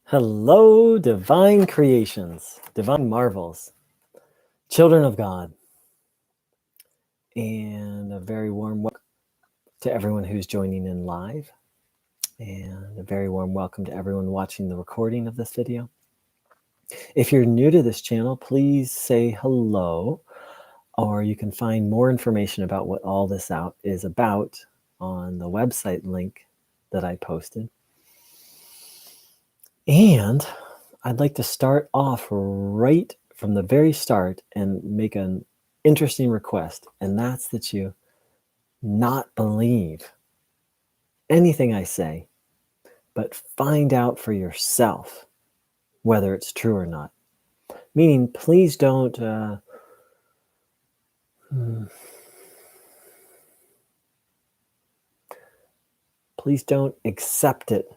Hello, divine creations, divine marvels, children of God, and a very warm welcome to everyone who's joining in live, and a very warm welcome to everyone watching the recording of this video. If you're new to this channel, please say hello, or you can find more information about what all this is about on the website link that I posted. And I'd like to start off right from the very start and make an interesting request, and that's that you not believe anything I say, but find out for yourself whether it's true or not. Meaning, please don't accept it.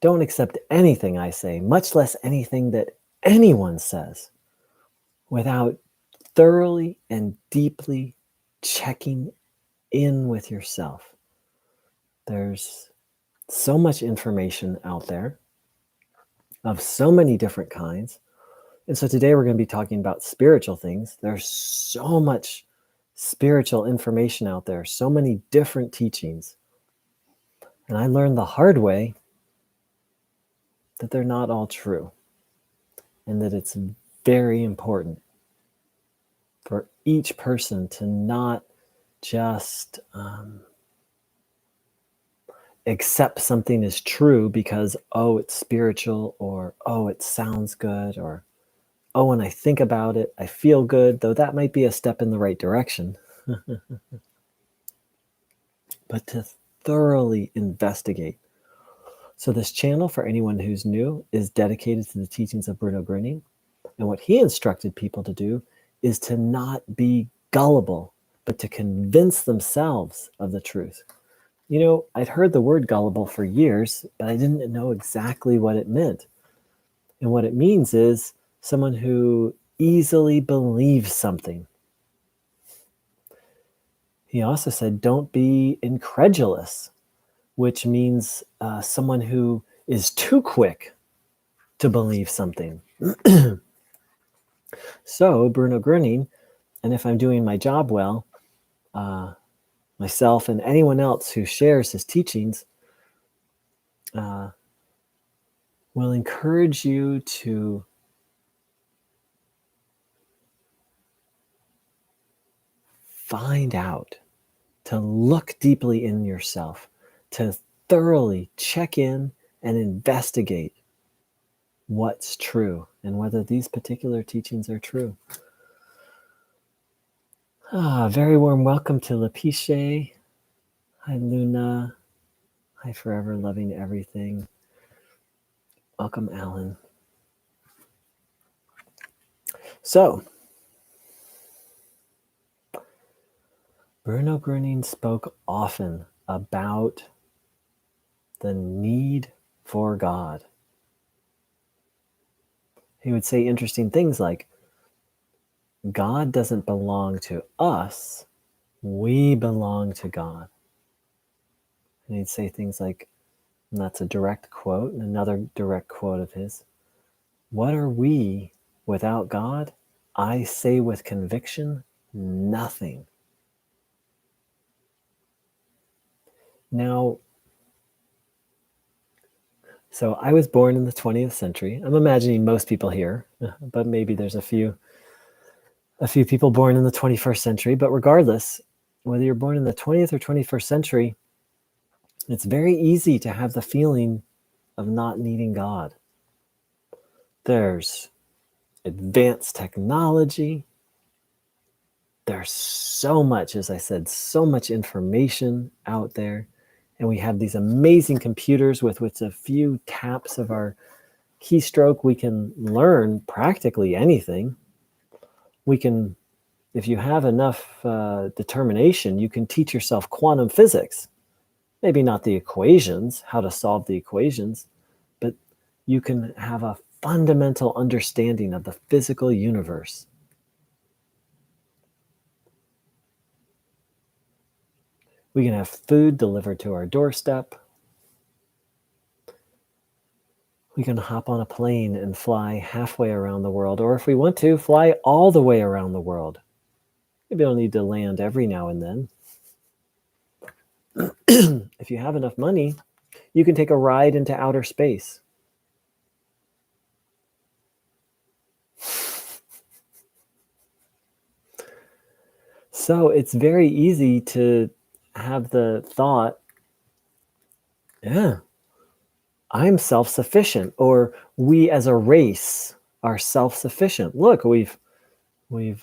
Don't accept anything I say, much less anything that anyone says, without thoroughly and deeply checking in with yourself. There's so much information out there of so many different kinds. And so today we're going to be talking about spiritual things. There's so much spiritual information out there, so many different teachings. And I learned the hard way that they're not all true, and that it's very important for each person to not just accept something as true because, oh, it's spiritual, or, oh, it sounds good, or, oh, when I think about it, I feel good, though that might be a step in the right direction. But to thoroughly investigate. So this channel, for anyone who's new, is dedicated to the teachings of Bruno Groening. And what he instructed people to do is to not be gullible, but to convince themselves of the truth. You know, I'd heard the word gullible for years, but I didn't know exactly what it meant. And what it means is someone who easily believes something. He also said, don't be incredulous, which means someone who is too quick to believe something. So Bruno Groening, and if I'm doing my job well, myself and anyone else who shares his teachings will encourage you to find out, to look deeply in yourself, to thoroughly check in and investigate what's true and whether these particular teachings are true. Very warm welcome to Lapiche. Hi, Luna. Hi, Forever Loving Everything. Welcome, Alan. So, Bruno Groening spoke often about the need for God. He would say interesting things like, God doesn't belong to us, we belong to God. And he'd say things like, and that's a direct quote, and another direct quote of his, what are we without God? I say with conviction, nothing. Now, so I was born in the 20th century. I'm imagining most people here, but maybe there's a few people born in the 21st century. But regardless, whether you're born in the 20th or 21st century, it's very easy to have the feeling of not needing God. There's advanced technology. There's so much, as I said, so much information out there. And we have these amazing computers with a few taps of our keystroke, we can learn practically anything. We can, if you have enough determination, you can teach yourself quantum physics. Maybe not the equations, how to solve the equations, but you can have a fundamental understanding of the physical universe. We can have food delivered to our doorstep. We can hop on a plane and fly halfway around the world, or if we want to, fly all the way around the world. Maybe we'll need to land every now and then. If you have enough money, you can take a ride into outer space. So it's very easy to have the thought, yeah, I'm self-sufficient, or we as a race are self-sufficient. Look, we've we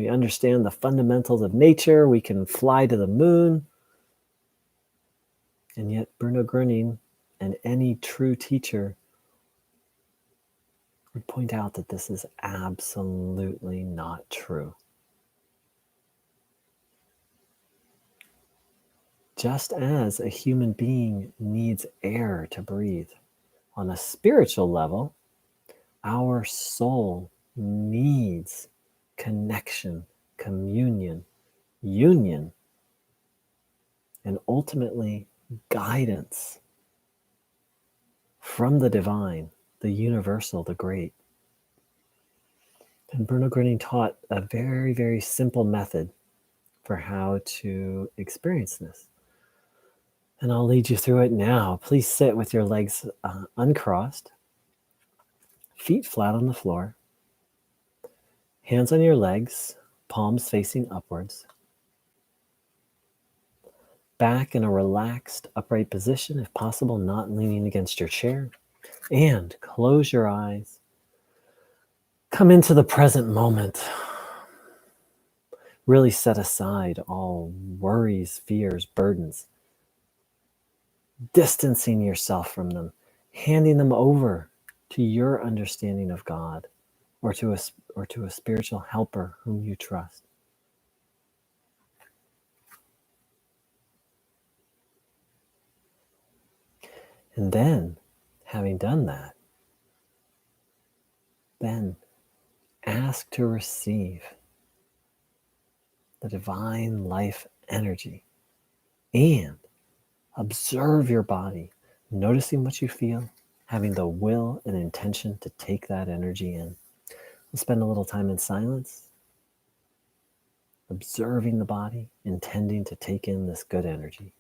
understand the fundamentals of nature. We can fly to the moon. And yet Bruno Groening and any true teacher would point out that this is absolutely not true. Just as a human being needs air to breathe, on a spiritual level, our soul needs connection, communion, union, and ultimately guidance from the divine, the universal, the great. And Bruno Groening taught a very, very simple method for how to experience this. And I'll lead you through it now. Please sit with your legs uncrossed, feet flat on the floor, hands on your legs, palms facing upwards. Back in a relaxed, upright position, if possible, not leaning against your chair. And close your eyes. Come into the present moment. Really set aside all worries, fears, burdens. Distancing yourself from them, handing them over to your understanding of God, or to a spiritual helper whom you trust. And then, having done that, then ask to receive the divine life energy and observe your body, noticing what you feel, having the will and intention to take that energy in. We'll spend a little time in silence, observing the body, intending to take in this good energy.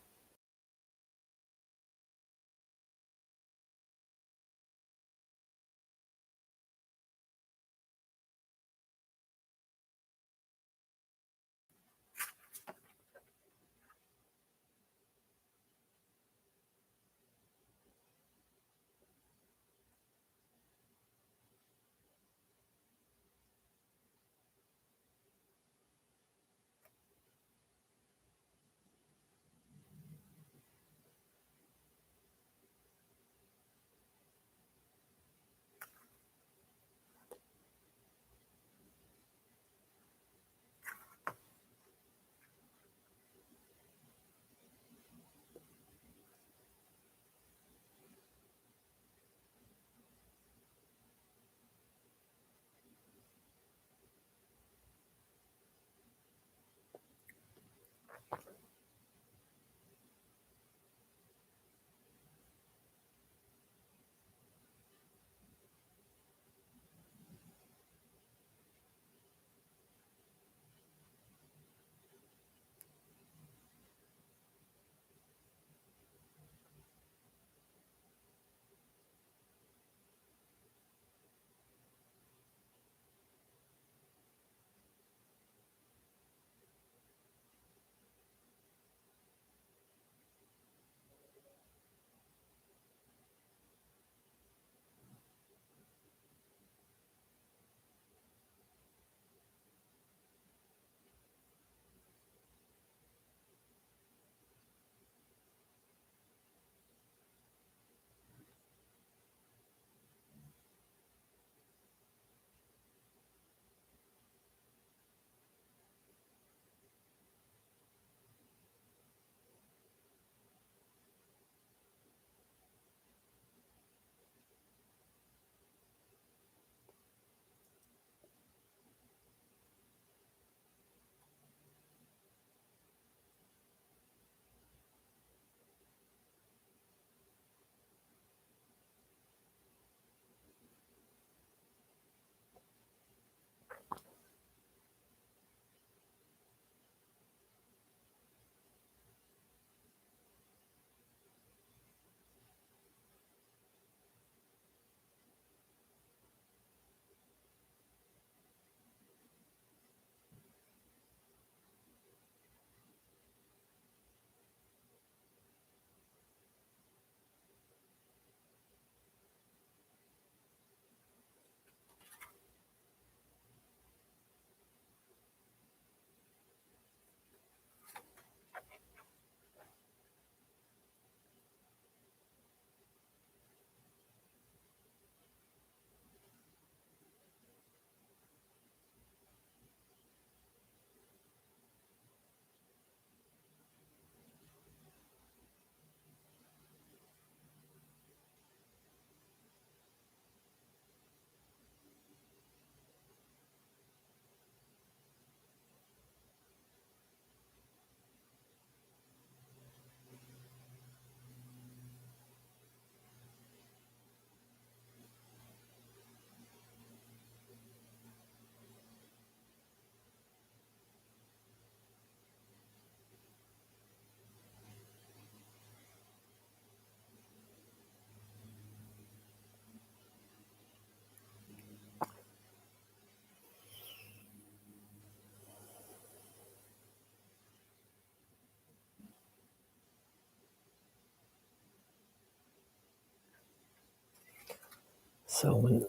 So when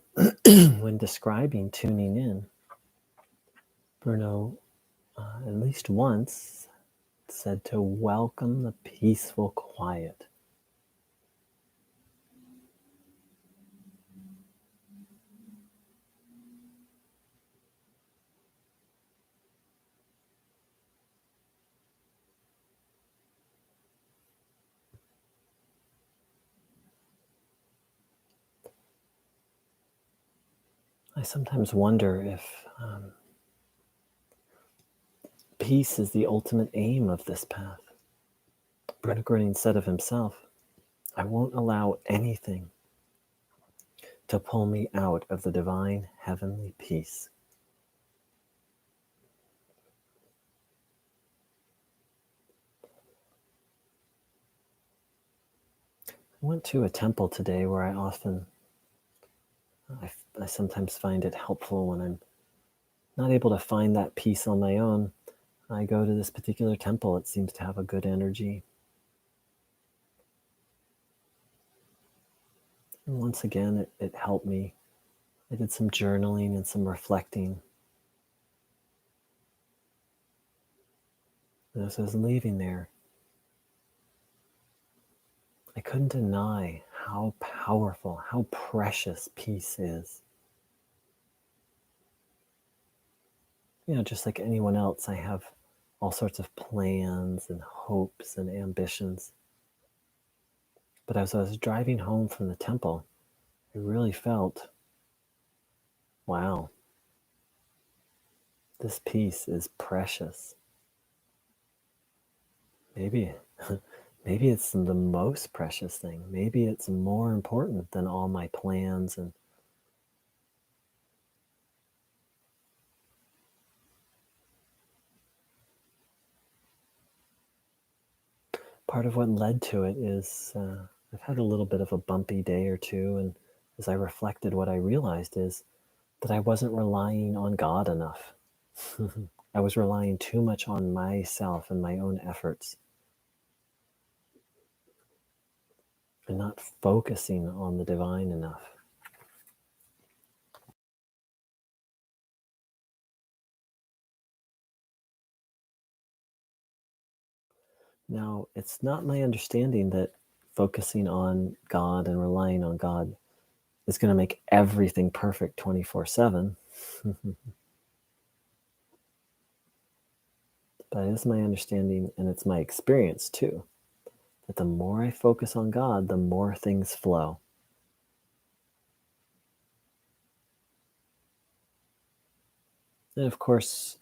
when describing tuning in, Bruno at least once said to welcome the peaceful quiet. I sometimes wonder if peace is the ultimate aim of this path. Bruno Groening said of himself, I won't allow anything to pull me out of the divine heavenly peace. I went to a temple today where I sometimes find it helpful when I'm not able to find that peace on my own. I go to this particular temple. It seems to have a good energy. And once again, it helped me. I did some journaling and some reflecting. And as I was leaving there, I couldn't deny how powerful, how precious peace is. Just like anyone else, I have all sorts of plans and hopes and ambitions. But as I was driving home from the temple, I really felt, wow, this peace is precious. Maybe, maybe it's the most precious thing. Maybe it's more important than all my plans. And part of what led to it is I've had a little bit of a bumpy day or two. And as I reflected, what I realized is that I wasn't relying on God enough. I was relying too much on myself and my own efforts and not focusing on the divine enough. Now, it's not my understanding that focusing on God and relying on God is going to make everything perfect 24/7. But it is my understanding, and it's my experience too, that the more I focus on God, the more things flow. And of course,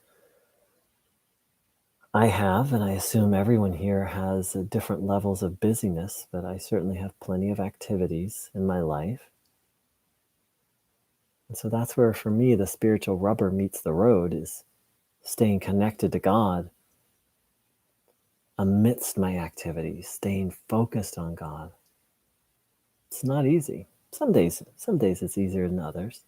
I have, and I assume everyone here has different levels of busyness, but I certainly have plenty of activities in my life. And so that's where, for me, the spiritual rubber meets the road is staying connected to God amidst my activities, staying focused on God. It's not easy. Some days it's easier than others.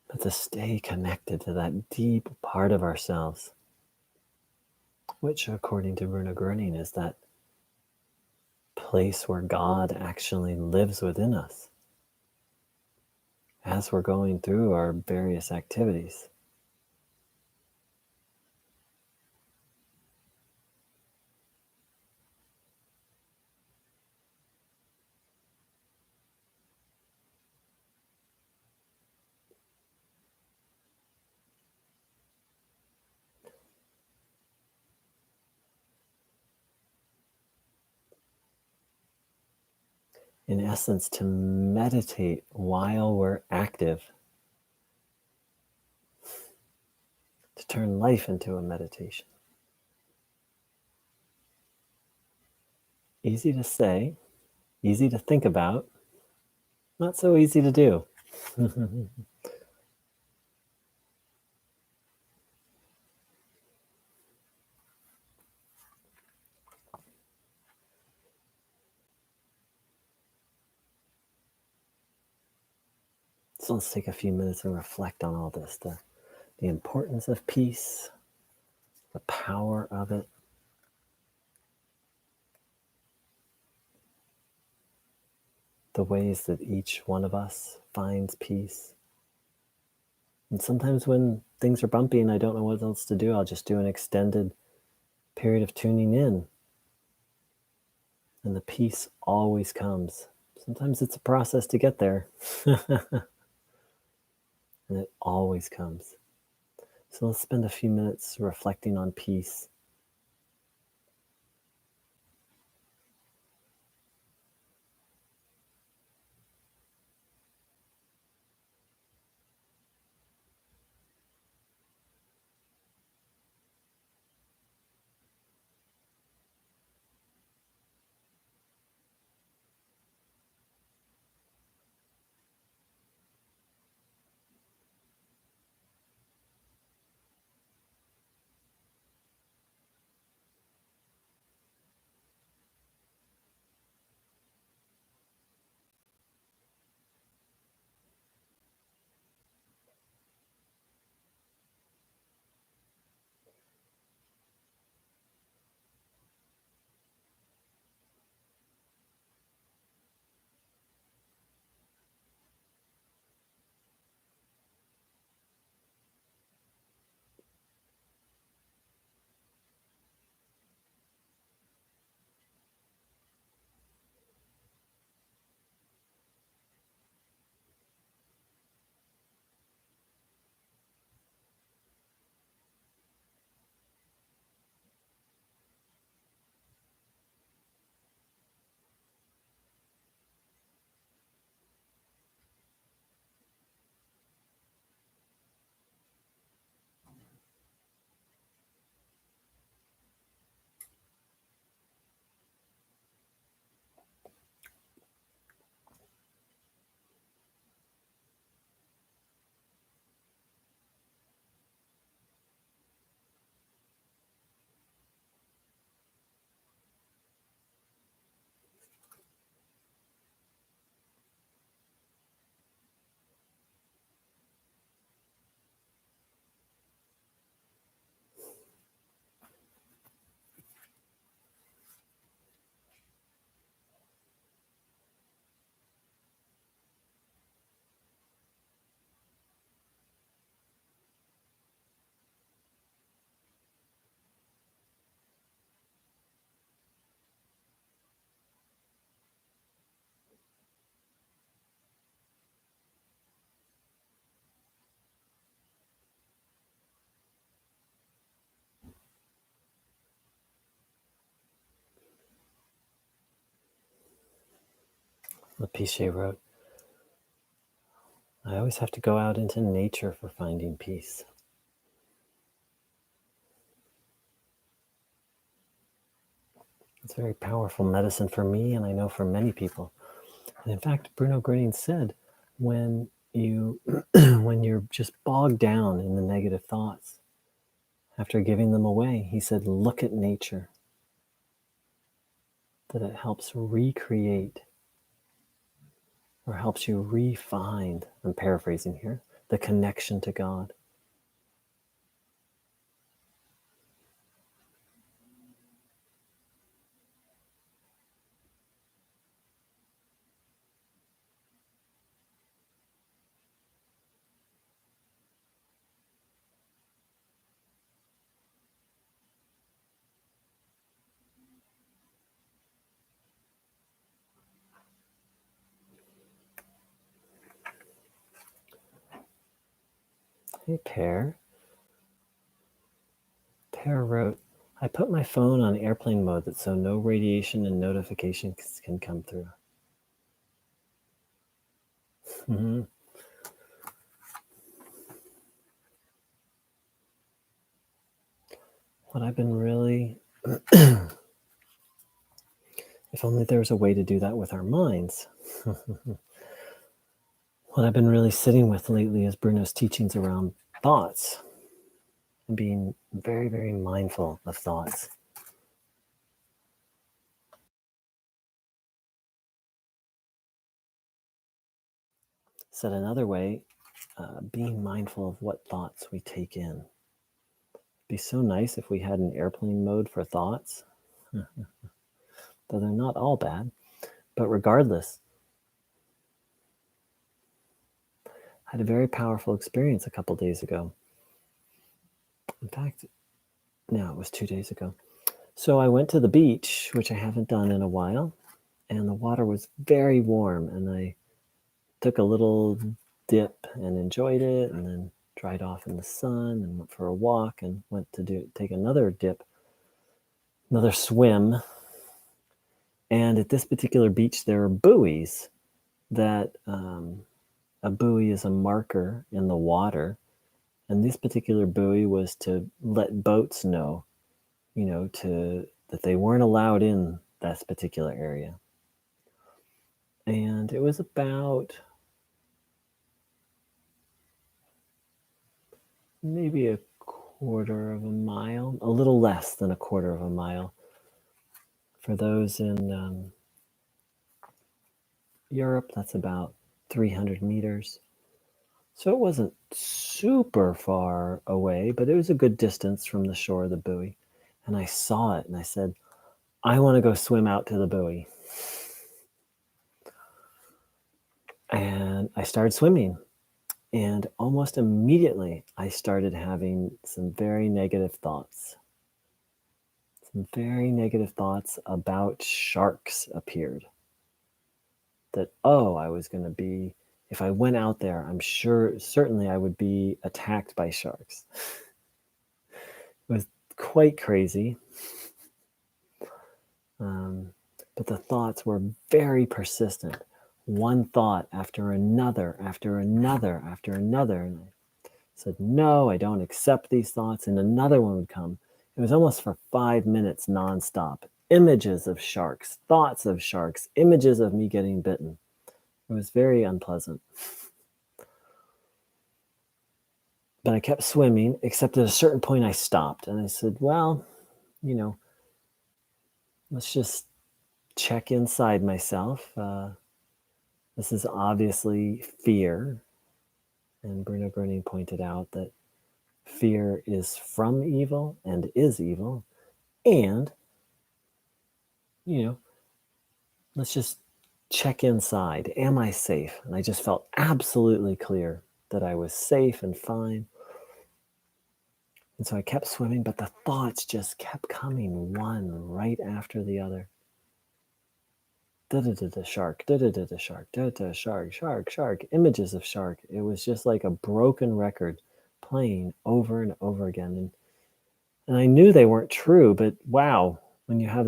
But to stay connected to that deep part of ourselves, which according to Bruno Groening is that place where God actually lives within us as we're going through our various activities. In essence, to meditate while we're active, to turn life into a meditation. Easy to say, easy to think about, not so easy to do. So let's take a few minutes and reflect on all this, the importance of peace, the power of it, the ways that each one of us finds peace. And sometimes when things are bumpy and I don't know what else to do, I'll just do an extended period of tuning in. And the peace always comes. Sometimes it's a process to get there. And it always comes. So let's spend a few minutes reflecting on peace. Lapiche wrote, I always have to go out into nature for finding peace. It's very powerful medicine for me, and I know for many people. And in fact, Bruno Groening said, when you when you're just bogged down in the negative thoughts, after giving them away, he said, look at nature. That it helps recreate or helps you re-find, I'm paraphrasing here, the connection to God. Hey, Pear. Pear wrote, I put my phone on airplane mode so no radiation and notifications can come through. Mm-hmm. What I've been really, if only there was a way to do that with our minds. What I've been really sitting with lately is Bruno's teachings around thoughts and being very, very mindful of thoughts. Said another way, being mindful of what thoughts we take in. It'd be so nice if we had an airplane mode for thoughts, though they're not all bad. But regardless, I had a very powerful experience a couple days ago. In fact, no, it was 2 days ago. So I went to the beach, which I haven't done in a while, and the water was very warm, and I took a little dip and enjoyed it, and then dried off in the sun and went for a walk and went to take another dip, another swim. And at this particular beach, there are buoys that a buoy is a marker in the water. And this particular buoy was to let boats know, that they weren't allowed in that particular area. And it was about maybe a quarter of a mile, a little less than a quarter of a mile. For those in Europe, that's about 300 meters. So it wasn't super far away, but it was a good distance from the shore of the buoy. And I saw it and I said, I want to go swim out to the buoy. And I started swimming. And almost immediately, I started having some very negative thoughts. Some very negative thoughts about sharks appeared. That, I was going to be, if I went out there, I'm sure, certainly I would be attacked by sharks. It was quite crazy. But the thoughts were very persistent. One thought after another, after another, after another. And I said, no, I don't accept these thoughts. And another one would come. It was almost for 5 minutes nonstop. Images of sharks, thoughts of sharks, images of me getting bitten. It was very unpleasant. But I kept swimming, except at a certain point I stopped. And I said, well, let's just check inside myself. This is obviously fear. And Bruno Groening pointed out that fear is from evil and is evil. And, let's just check inside. Am I safe? And I just felt absolutely clear that I was safe and fine. And so I kept swimming, but the thoughts just kept coming one right after the other. Da-da-da-da, shark, da-da-da-da, shark, da-da, shark, shark, shark, images of shark. It was just like a broken record playing over and over again. And I knew they weren't true, but wow, when you have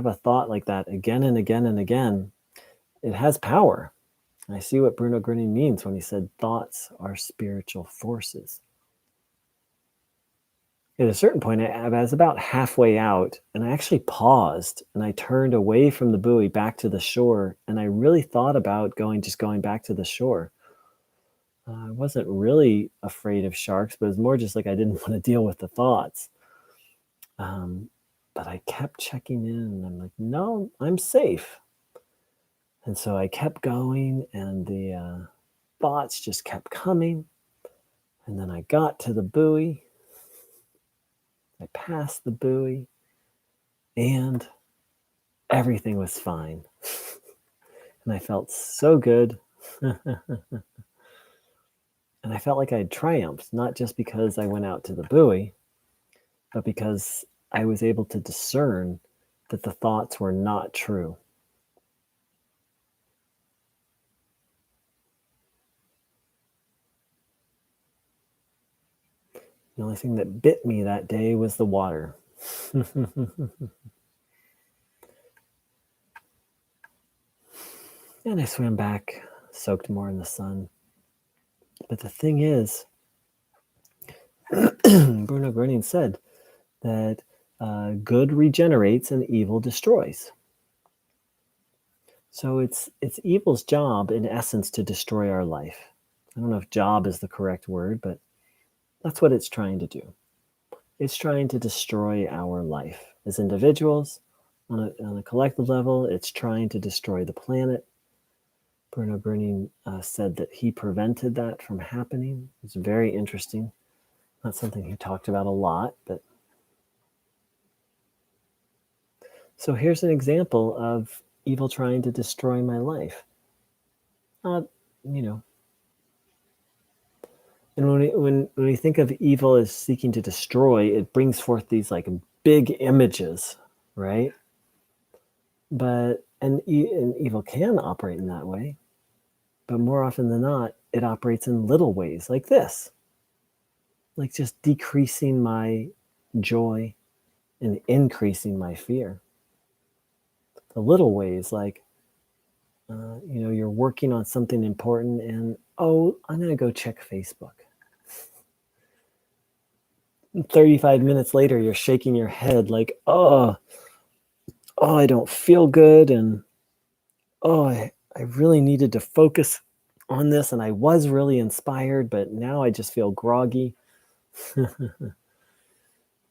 a thought like that again and again and again, it has power. And I see what Bruno Groening means when he said thoughts are spiritual forces. At a certain point, I was about halfway out, and I actually paused, and I turned away from the buoy back to the shore, and I really thought about going back to the shore. I wasn't really afraid of sharks, but it was more just like I didn't want to deal with the thoughts. But I kept checking in, and I'm like, no, I'm safe. And so I kept going, and the thoughts just kept coming. And then I got to the buoy. I passed the buoy, and everything was fine. And I felt so good. And I felt like I had triumphed, not just because I went out to the buoy, but because I was able to discern that the thoughts were not true. The only thing that bit me that day was the water. And I swam back, soaked more in the sun. But the thing is, Bruno Groening said that good regenerates and evil destroys. So it's evil's job, in essence, to destroy our life. I don't know if job is the correct word, but that's what it's trying to do. It's trying to destroy our life. As individuals, on a collective level, it's trying to destroy the planet. Bruno Groening said that he prevented that from happening. It's very interesting. Not something he talked about a lot, but so here's an example of evil trying to destroy my life. Uh, you know, and when we think of evil as seeking to destroy, it brings forth these like big images, right? But and evil can operate in that way, but more often than not, it operates in little ways like this, like just decreasing my joy and increasing my fear. The little ways, like you're working on something important, and I'm gonna go check Facebook. 35 minutes later, you're shaking your head like, I don't feel good, and I really needed to focus on this, and I was really inspired, but now I just feel groggy.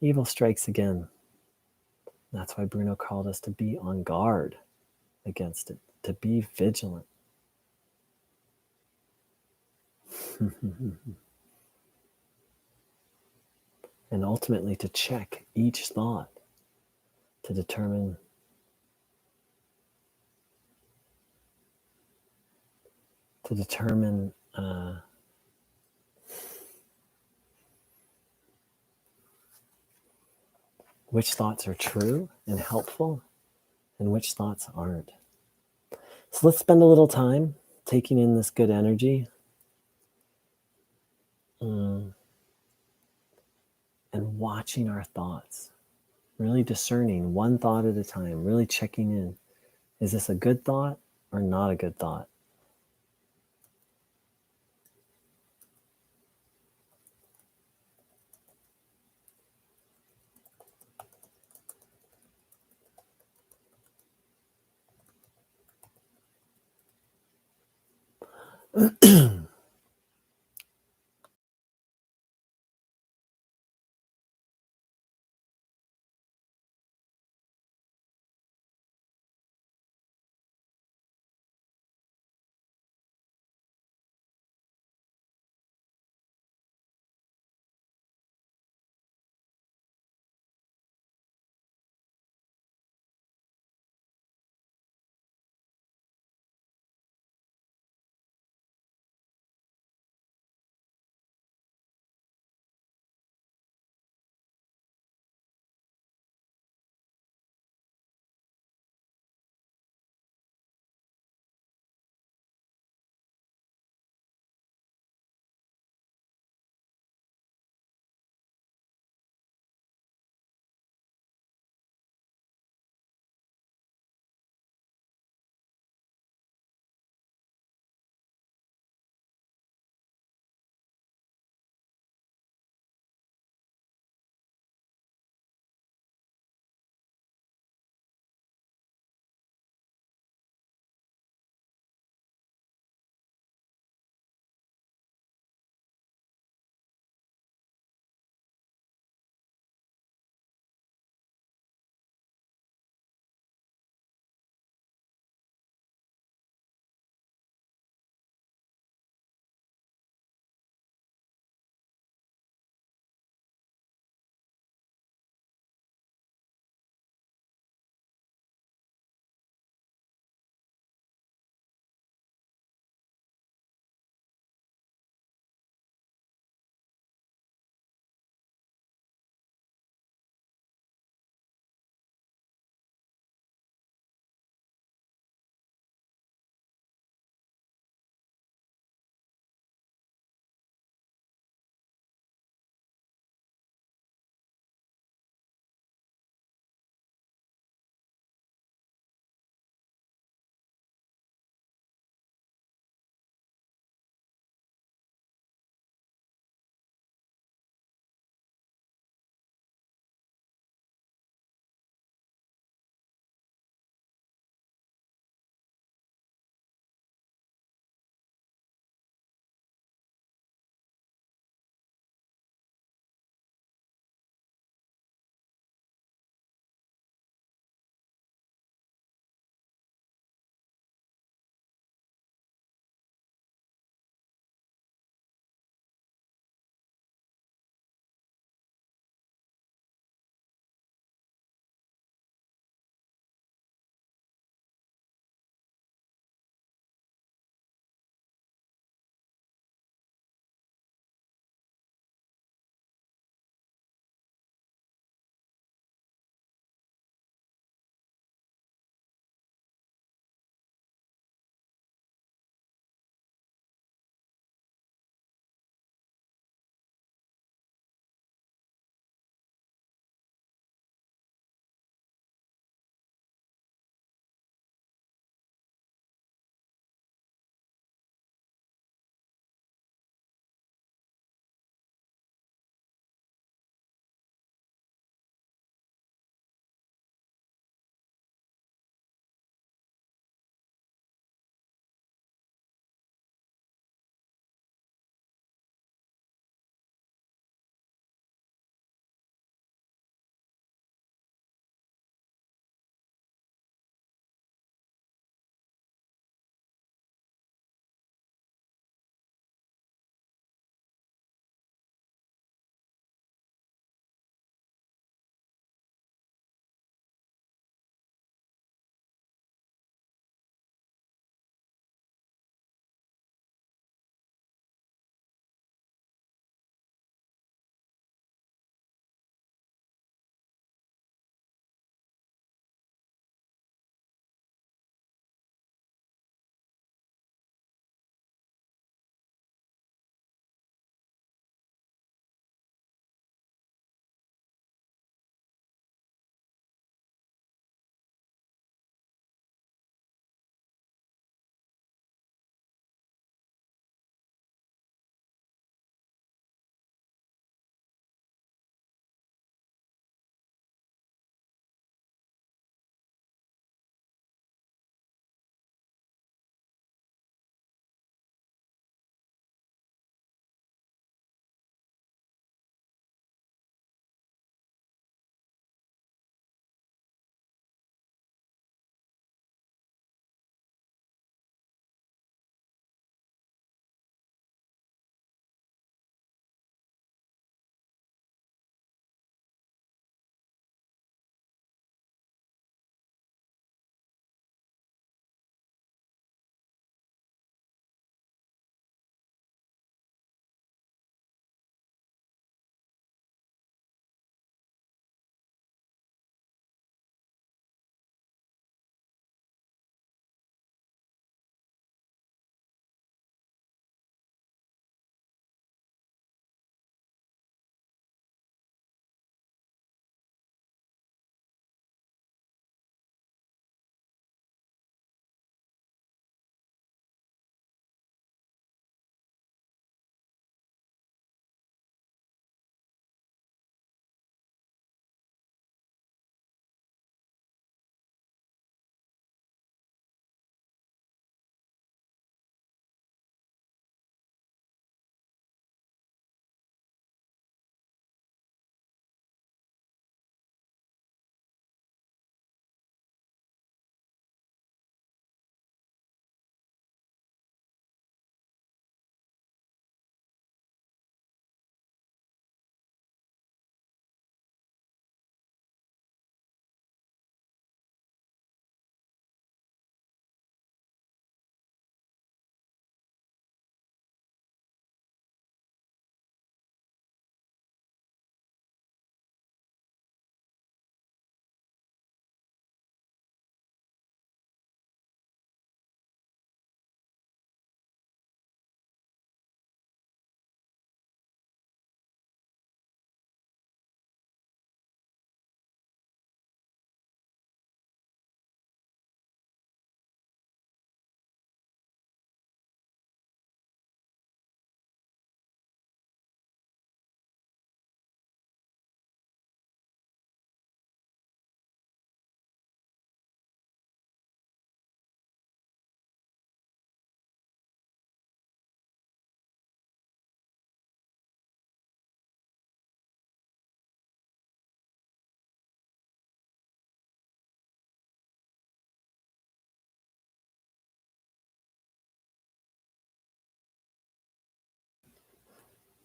Evil strikes again. That's why Bruno called us to be on guard against it, to be vigilant. And ultimately to check each thought to determine which thoughts are true and helpful and which thoughts aren't. So let's spend a little time taking in this good energy and watching our thoughts, really discerning one thought at a time, really checking in. Is this a good thought or not a good thought?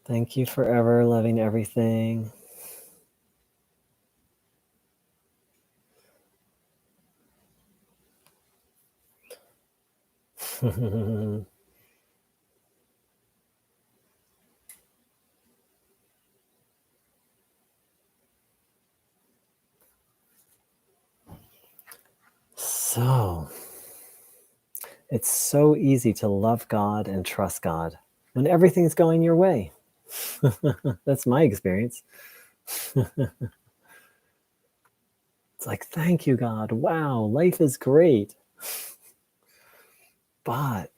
Thank you for ever loving everything. So, it's so easy to love God and trust God when everything's going your way. That's my experience. It's like, thank you, God. Wow, life is great. But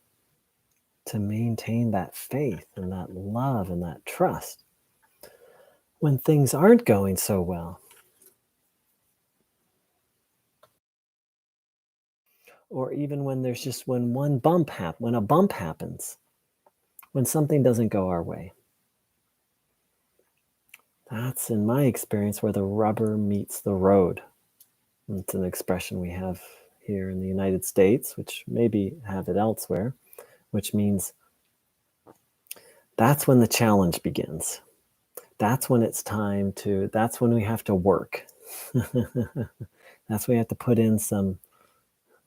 to maintain that faith and that love and that trust when things aren't going so well, or even when there's just when a bump happens, when something doesn't go our way. That's, in my experience, where the rubber meets the road. It's an expression we have here in the United States, which maybe have it elsewhere, which means that's when the challenge begins. That's when that's when we have to work. That's when we have to put in some,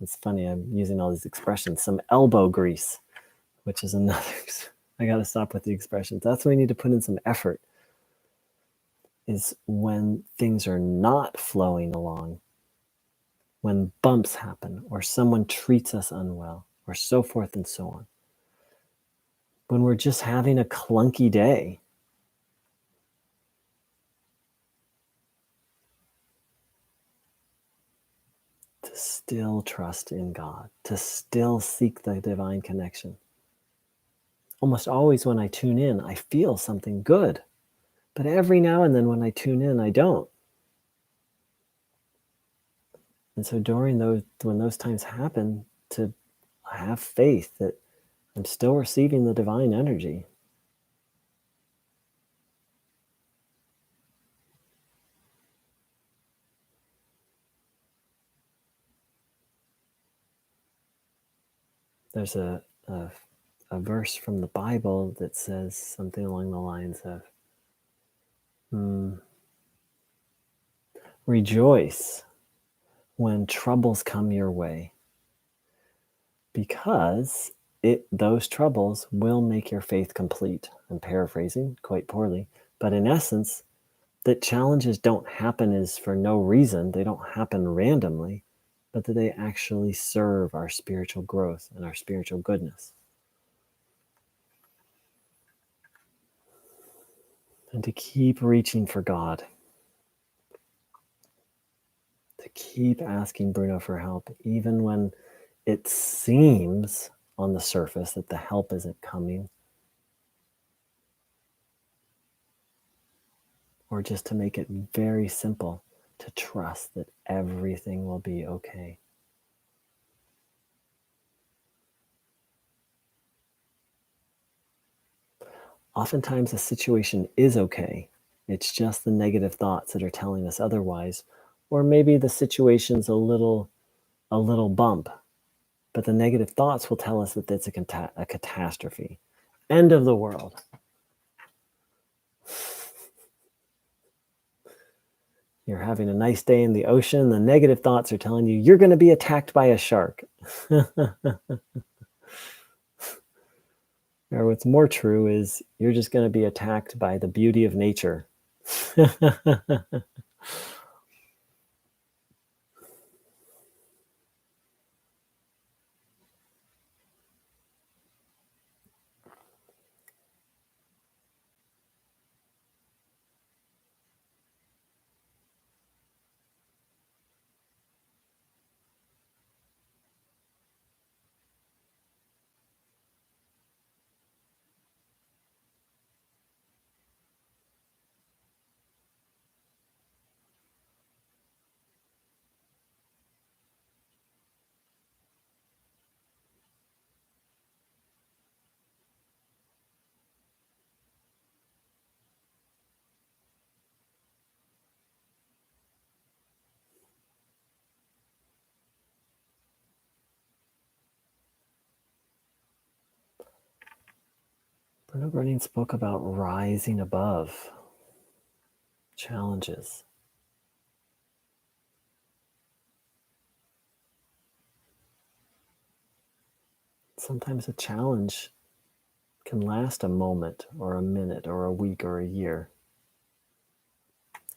it's funny, I'm using all these expressions, some elbow grease, which is another, I got to stop with the expressions. That's when we need to put in some effort, is when things are not flowing along, when bumps happen, or someone treats us unwell, or so forth and so on. When we're just having a clunky day, to still trust in God, to still seek the divine connection. Almost always when I tune in, I feel something good. But every now and then when I tune in, I don't. And so when those times happen, to have faith that I'm still receiving the divine energy. There's a verse from the Bible that says something along the lines of, rejoice when troubles come your way, because those troubles will make your faith complete. I'm paraphrasing quite poorly, but in essence, that challenges don't happen is for no reason. They don't happen randomly, but that they actually serve our spiritual growth and our spiritual goodness. And to keep reaching for God, to keep asking Bruno for help, even when it seems on the surface that the help isn't coming, or just to make it very simple, to trust that everything will be okay. Oftentimes the situation is okay. It's just the negative thoughts that are telling us otherwise. Or maybe the situation's a little bump, but the negative thoughts will tell us that it's a catastrophe. End of the world. You're having a nice day in the ocean. The negative thoughts are telling you you're going to be attacked by a shark. Or what's more true is you're just going to be attacked by the beauty of nature. Bruno Groening spoke about rising above challenges. Sometimes a challenge can last a moment or a minute or a week or a year.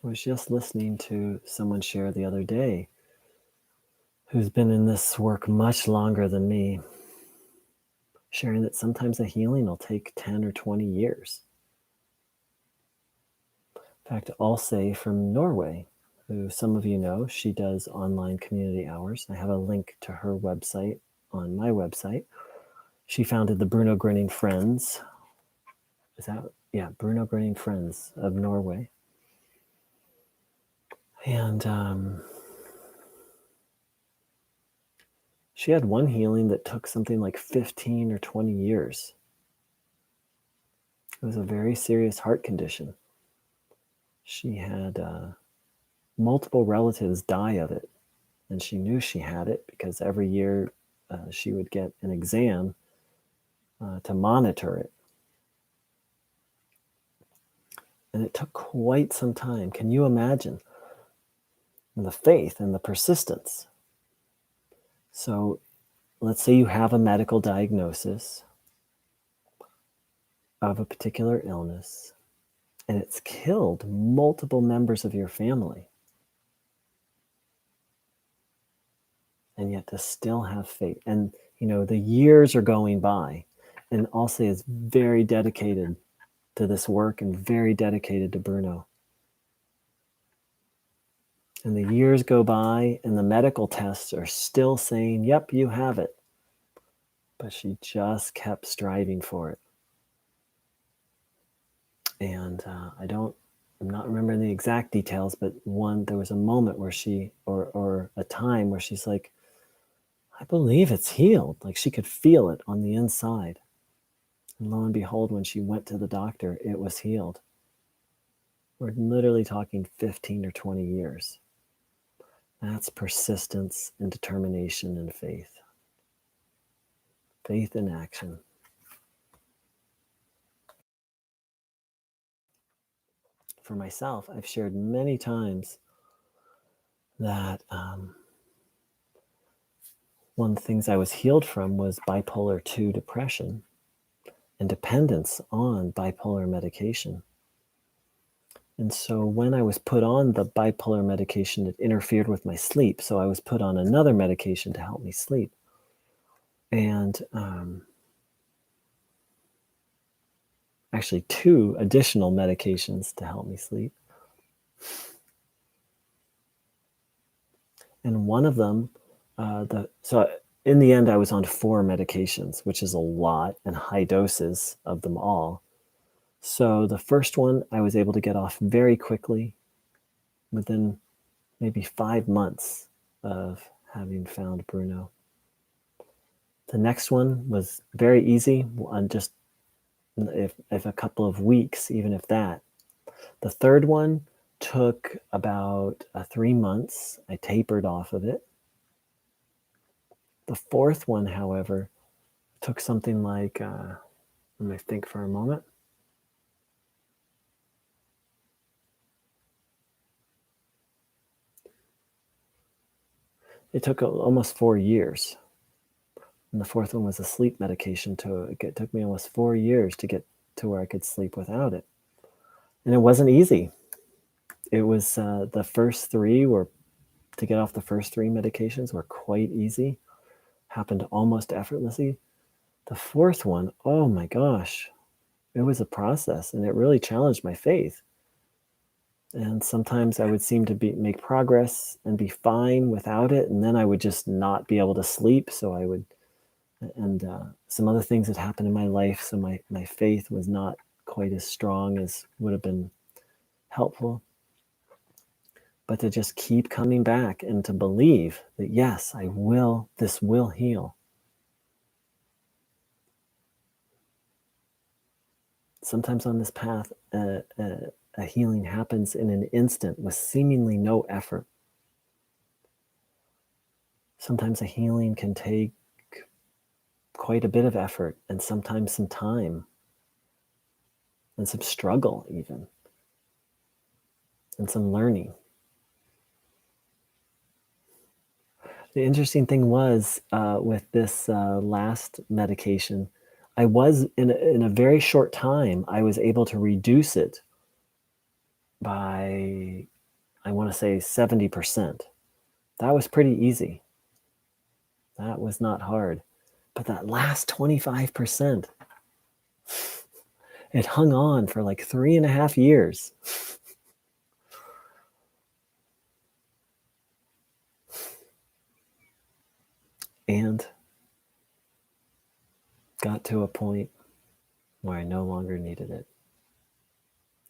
I was just listening to someone share the other day who's been in this work much longer than me, sharing that sometimes a healing will take 10 or 20 years. In fact, Alse from Norway, who some of you know, she does online community hours. I have a link to her website on my website. She founded the Bruno Groening Friends. Bruno Groening Friends of Norway. And she had one healing that took something like 15 or 20 years. It was a very serious heart condition. She had multiple relatives die of it, and she knew she had it because every year she would get an exam to monitor it. And it took quite some time. Can you imagine? And the faith and the persistence. So let's say you have a medical diagnosis of a particular illness, and it's killed multiple members of your family. And yet to still have faith. And, the years are going by, and Alse is very dedicated to this work and very dedicated to Bruno. And the years go by, and the medical tests are still saying, yep, you have it. But she just kept striving for it. And I'm not remembering the exact details, but there was a moment where or a time where she's like, I believe it's healed. Like she could feel it on the inside. And lo and behold, when she went to the doctor, it was healed. We're literally talking 15 or 20 years. That's persistence and determination and faith. Faith in action. For myself, I've shared many times that one of the things I was healed from was bipolar 2 depression and dependence on bipolar medication. And so when I was put on the bipolar medication, it interfered with my sleep. So I was put on another medication to help me sleep. And actually 2 additional medications to help me sleep. And one of them, so in the end, I was on 4 medications, which is a lot and high doses of them all. So the first one I was able to get off very quickly within maybe 5 months of having found Bruno. The next one was very easy, on just if a couple of weeks, even if that. The third one took about 3 months. I tapered off of it. The fourth one, however, took something like, let me think for a moment. It took almost 4 years. And the fourth one was a sleep medication. It took me almost 4 years to get to where I could sleep without it. And it wasn't easy. It was the first 3 to get off the first 3 medications were quite easy. Happened almost effortlessly. The fourth one, oh my gosh, it was a process, and it really challenged my faith. And sometimes I would seem to make progress and be fine without it, and then I would just not be able to sleep. So I would, and some other things had happened in my life, so my faith was not quite as strong as would have been helpful. But to just keep coming back and to believe that, yes, this will heal. Sometimes on this path, a healing happens in an instant with seemingly no effort. Sometimes a healing can take quite a bit of effort and sometimes some time. and some struggle even, and some learning. The interesting thing was with this last medication, I was in a very short time, I was able to reduce it by, I want to say 70%. That was pretty easy. That was not hard. But that last 25%, it hung on for like 3.5 years. And got to a point where I no longer needed it.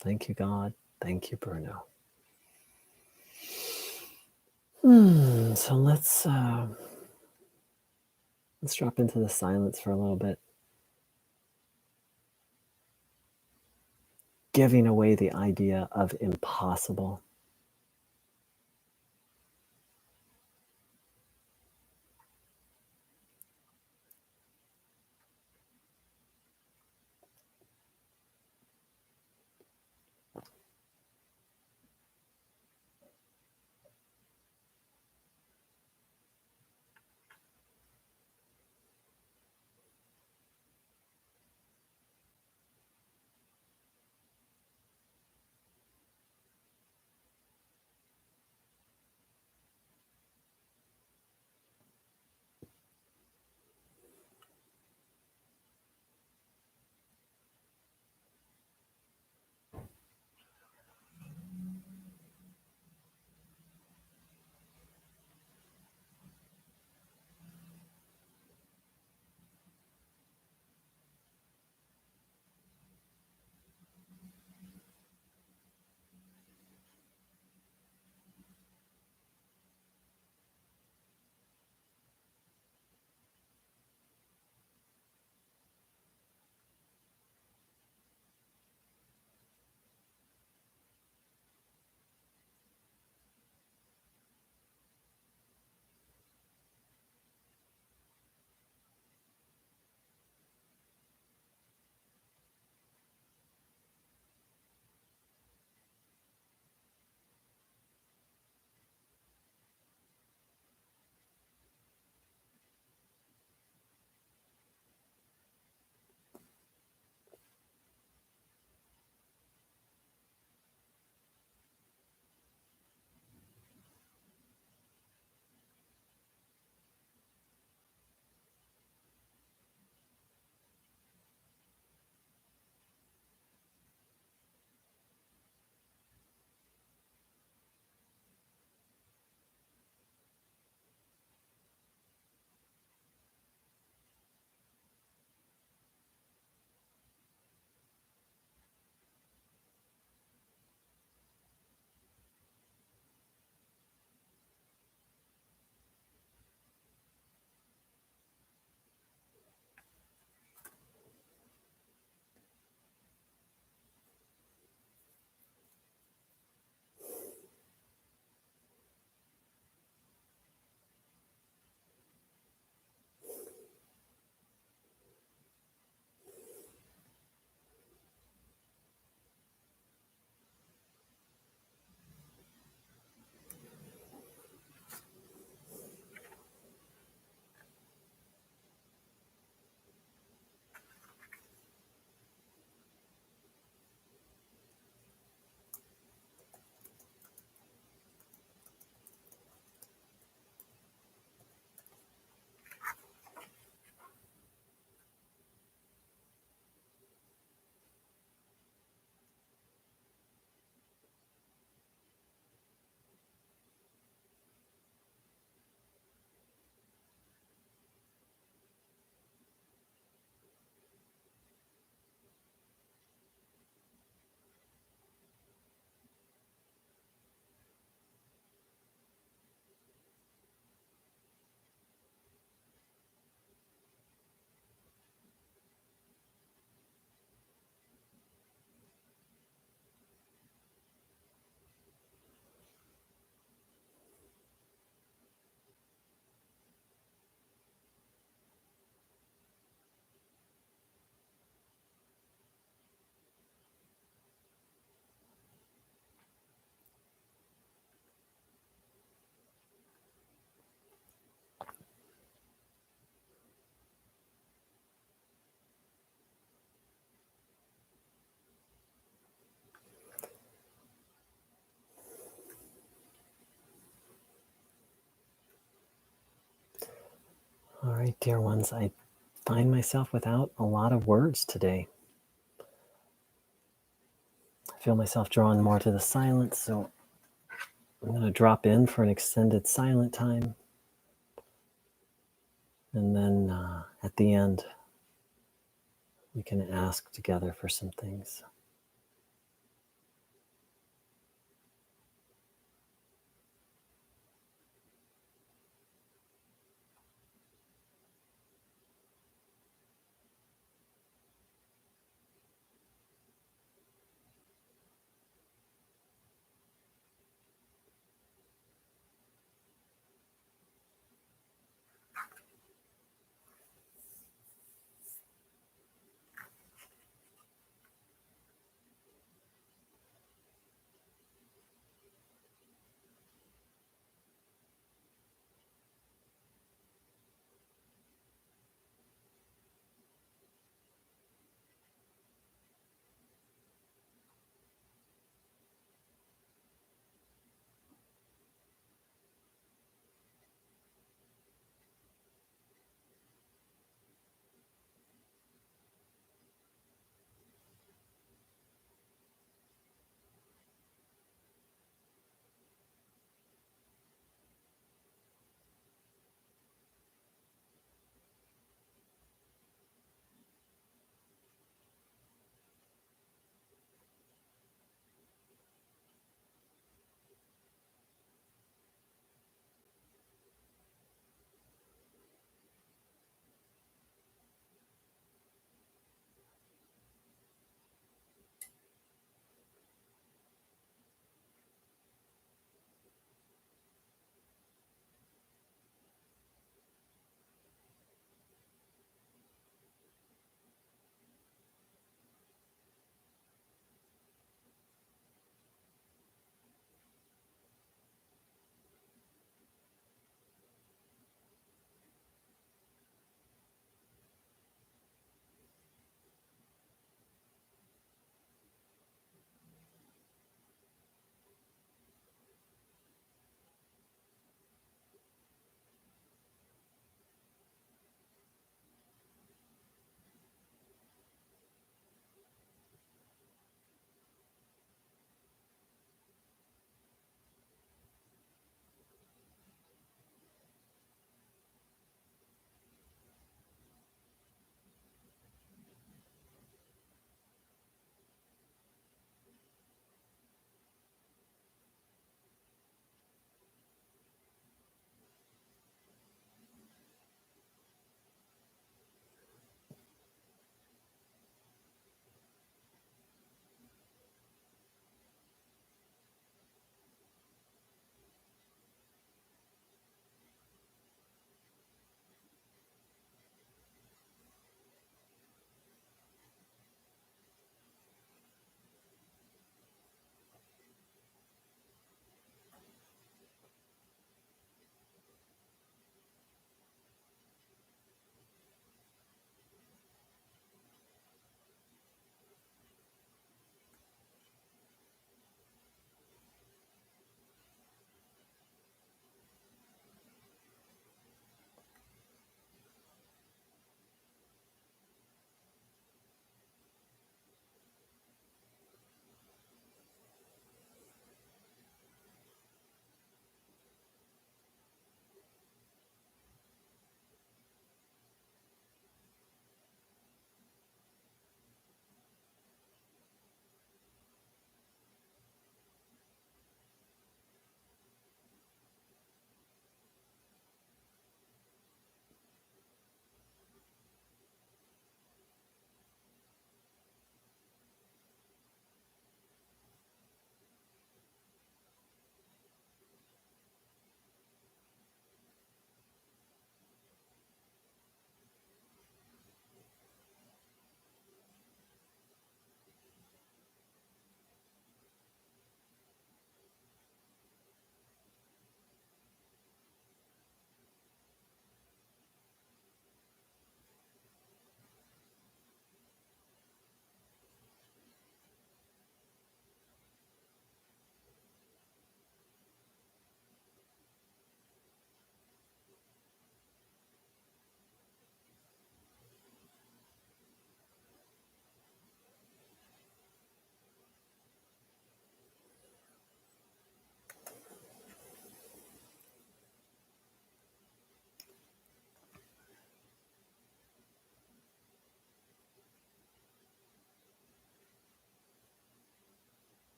Thank you, God. Thank you, Bruno. So let's drop into the silence for a little bit. Giving away the idea of impossible. All right, dear ones, I find myself without a lot of words today. I feel myself drawn more to the silence, so I'm going to drop in for an extended silent time. And then at the end, we can ask together for some things.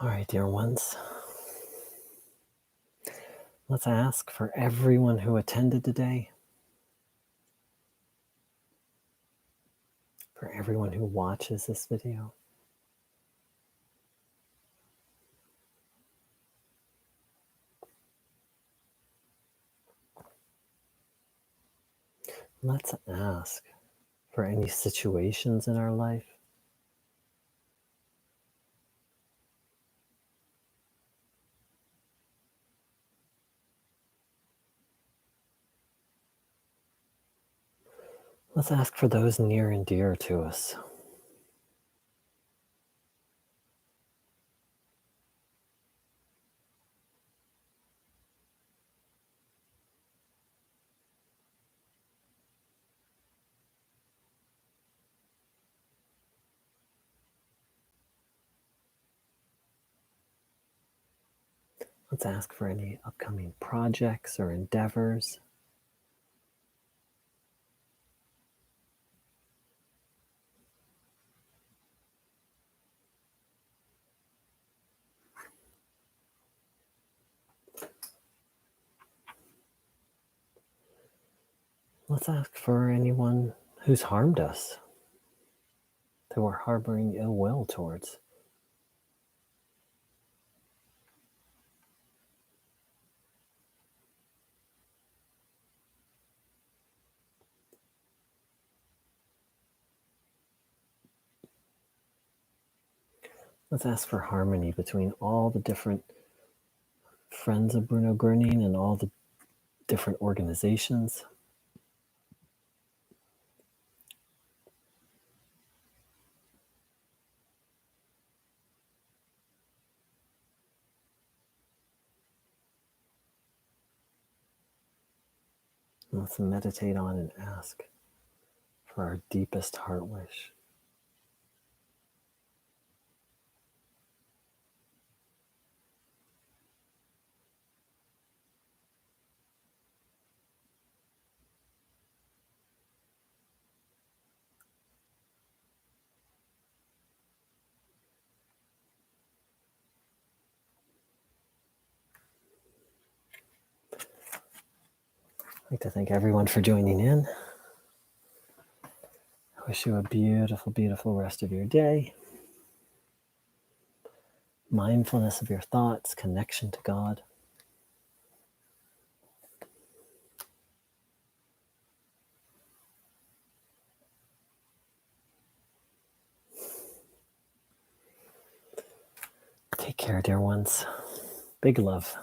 All right, dear ones. Let's ask for everyone who attended today, for everyone who watches this video, let's ask for any situations in our life let's ask for those near and dear to us. Let's ask for any upcoming projects or endeavors. Let's ask for anyone who's harmed us, that we're harboring ill will towards. Let's ask for harmony between all the different friends of Bruno Groening and all the different organizations. And let's meditate on and ask for our deepest heart wish. I'd like to thank everyone for joining in. I wish you a beautiful, beautiful rest of your day. Mindfulness of your thoughts, connection to God. Take care, dear ones. Big love.